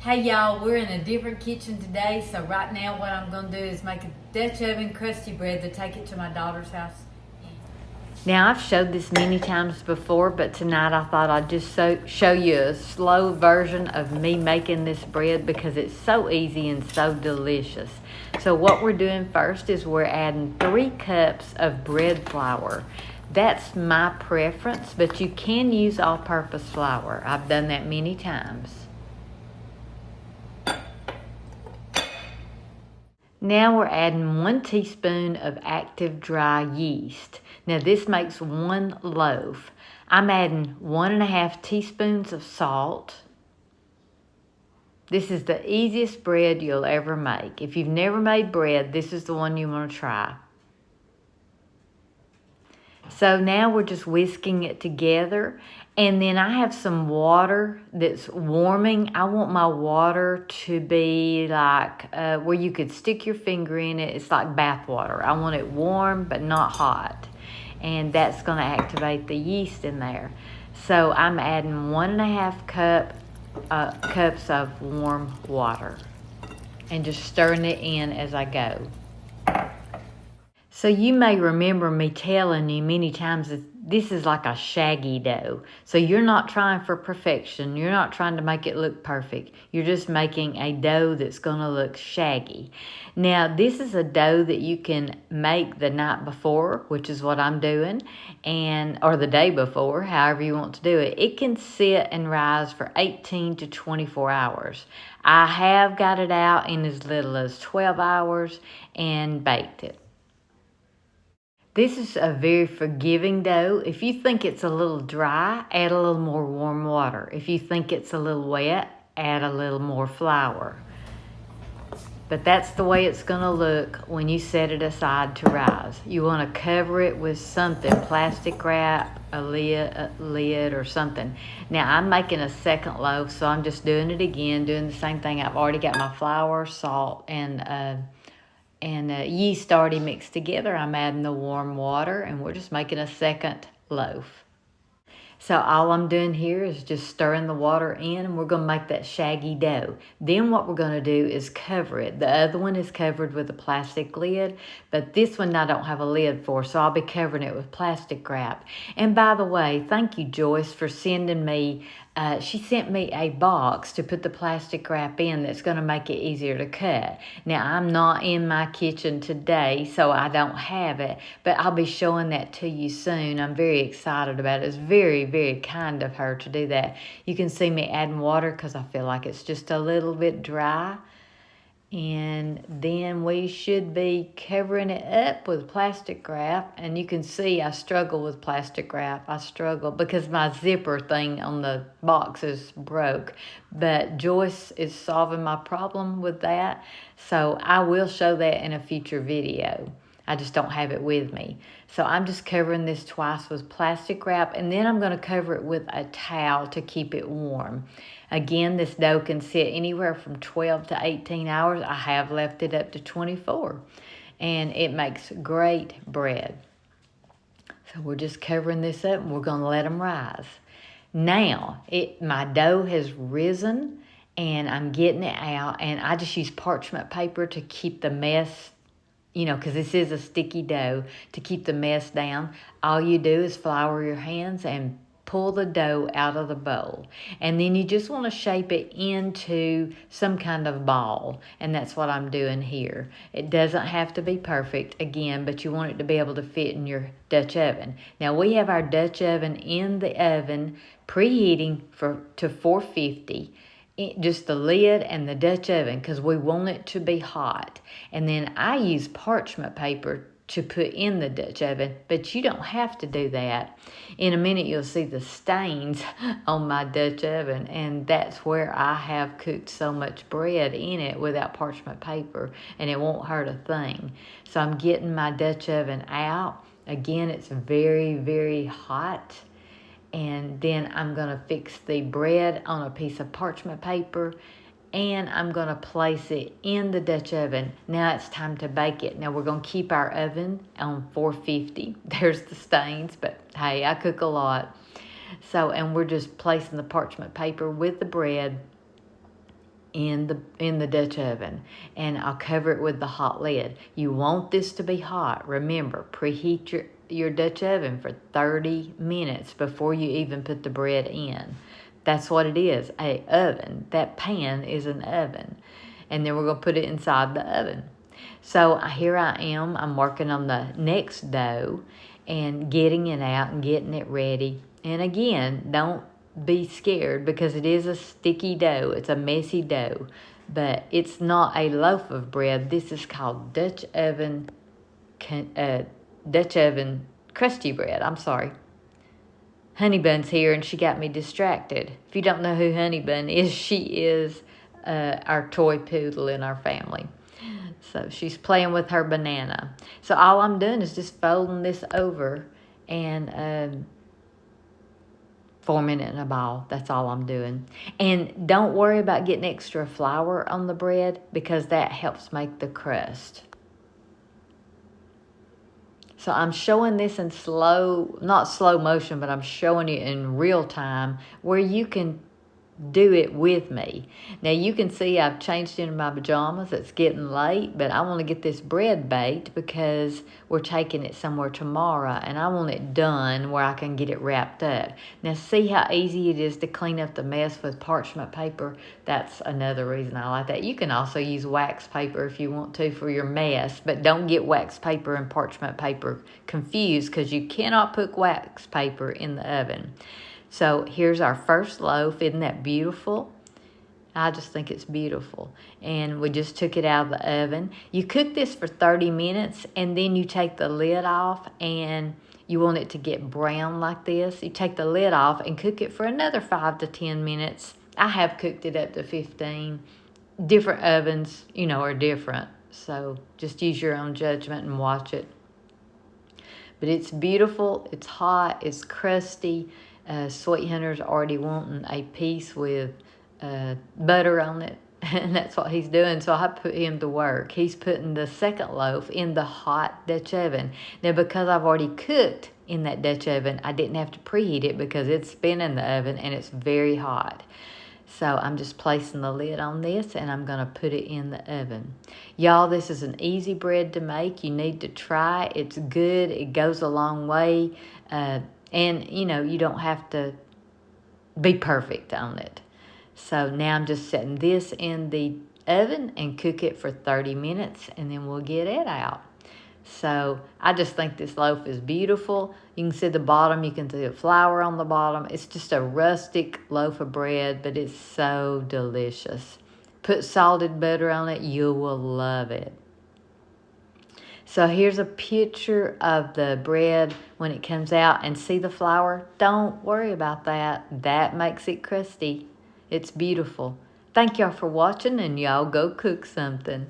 Hey y'all, we're in a different kitchen today, so right now what I'm going to do is make a Dutch oven crusty bread to take it to my daughter's house. Now I've showed this many times before, but tonight I thought I'd just show you a slow version of me making this bread because it's so easy and so delicious. So what we're doing first is we're adding 3 cups of bread flour. That's my preference, but you can use all-purpose flour. I've done that many times. Now we're adding 1 teaspoon of active dry yeast. Now this makes 1 loaf. I'm adding 1.5 teaspoons of salt. This is the easiest bread you'll ever make. If you've never made bread, this is the one you want to try. So now we're just whisking it together, and then I have some water that's warming. I want my water to be like where you could stick your finger in it. It's like bath water. I want it warm but not hot, and that's going to activate the yeast in there. So I'm adding 1.5 cups of warm water and just stirring it in as I go. So you may remember me telling you many times that this is like a shaggy dough. So you're not trying for perfection. You're not trying to make it look perfect. You're just making a dough that's going to look shaggy. Now, this is a dough that you can make the night before, which is what I'm doing, or the day before, however you want to do it. It can sit and rise for 18 to 24 hours. I have got it out in as little as 12 hours and baked it. This is a very forgiving dough. If you think it's a little dry, add a little more warm water. If you think it's a little wet, add a little more flour. But that's the way it's going to look when you set it aside to rise. You want to cover it with something, plastic wrap, a lid or something. Now I'm making a second loaf, so I'm just doing it again, doing the same thing. I've already got my flour, salt, and yeast already mixed together. I'm adding the warm water, and we're just making a second loaf. So all I'm doing here is just stirring the water in, and we're going to make that shaggy dough. Then what we're going to do is cover it. The other one is covered with a plastic lid, but this one I don't have a lid for, so I'll be covering it with plastic wrap. And by the way, thank you, Joyce, for sending me, she sent me a box to put the plastic wrap in that's going to make it easier to cut. Now, I'm not in my kitchen today, so I don't have it, but I'll be showing that to you soon. I'm very excited about it. It's very, very kind of her to do that. You can see me adding water because I feel like it's just a little bit dry. And then we should be covering it up with plastic wrap. And you can see I struggle with plastic wrap. I struggle because my zipper thing on the box is broke. But Joyce is solving my problem with that. So I will show that in a future video. I just don't have it with me. So I'm just covering this twice with plastic wrap, and then I'm going to cover it with a towel to keep it warm. Again, this dough can sit anywhere from 12 to 18 hours. I have left it up to 24, and it makes great bread. So we're just covering this up, and we're going to let them rise. Now, my dough has risen, and I'm getting it out, and I just use parchment paper to keep the mess, because this is a sticky dough, to keep the mess down. All you do is flour your hands and pull the dough out of the bowl. And then you just want to shape it into some kind of ball. And that's what I'm doing here. It doesn't have to be perfect, again, but you want it to be able to fit in your Dutch oven. Now we have our Dutch oven in the oven, preheating to 450. Just the lid and the Dutch oven, because we want it to be hot. And then I use parchment paper to put in the Dutch oven, but you don't have to do that. In a minute you'll see the stains on my Dutch oven, and that's where I have cooked so much bread in it without parchment paper, and it won't hurt a thing. So I'm getting my Dutch oven out. Again, it's very, very hot. And then I'm going to fix the bread on a piece of parchment paper, and I'm going to place it in the Dutch oven. Now it's time to bake it. Now we're going to keep our oven on 450. There's the stains, but hey, I cook a lot. So, and we're just placing the parchment paper with the bread in the Dutch oven, and I'll cover it with the hot lid. You want this to be hot. Remember, preheat your Dutch oven for 30 minutes before you even put the bread in. That's what it is, a oven. That pan is an oven. And then we're going to put it inside the oven. So here I am. I'm working on the next dough and getting it out and getting it ready. And again, don't be scared because it is a sticky dough. It's a messy dough. But it's not a loaf of bread. This is called Dutchoven crusty bread. I'm sorry. Honey Bun's here and she got me distracted. If you don't know who Honey Bun is, she is our toy poodle in our family. So she's playing with her banana. So all I'm doing is just folding this over and forming it in a ball. That's all I'm doing. And don't worry about getting extra flour on the bread because that helps make the crust. So I'm showing this in not slow motion, but I'm showing you in real time where you can do it with me. Now you can see I've changed into my pajamas. It's getting late, but I want to get this bread baked because we're taking it somewhere tomorrow and I want it done where I can get it wrapped up. Now see how easy it is to clean up the mess with parchment paper? That's another reason I like that. You can also use wax paper if you want to for your mess, but don't get wax paper and parchment paper confused because you cannot put wax paper in the oven. So here's our first loaf. Isn't that beautiful? I just think it's beautiful. And we just took it out of the oven. You cook this for 30 minutes and then you take the lid off and you want it to get brown like this. You take the lid off and cook it for another 5 to 10 minutes. I have cooked it up to 15. Different ovens, are different. So just use your own judgment and watch it. But it's beautiful. It's hot. It's crusty. Sweet Hunter's already wanting a piece with butter on it, and that's what he's doing. So I put him to work. He's putting the second loaf in the hot Dutch oven. Now, because I've already cooked in that Dutch oven, I didn't have to preheat it because it's been in the oven and it's very hot. So I'm just placing the lid on this and I'm going to put it in the oven. Y'all, this is an easy bread to make. You need to try it. It's good. It goes a long way. And, you don't have to be perfect on it. So now I'm just setting this in the oven and cook it for 30 minutes and then we'll get it out. So I just think this loaf is beautiful. You can see the bottom. You can see the flour on the bottom. It's just a rustic loaf of bread, but it's so delicious. Put salted butter on it. You will love it. So here's a picture of the bread when it comes out, and see the flour? Don't worry about that. That makes it crusty. It's beautiful. Thank y'all for watching, and y'all go cook something.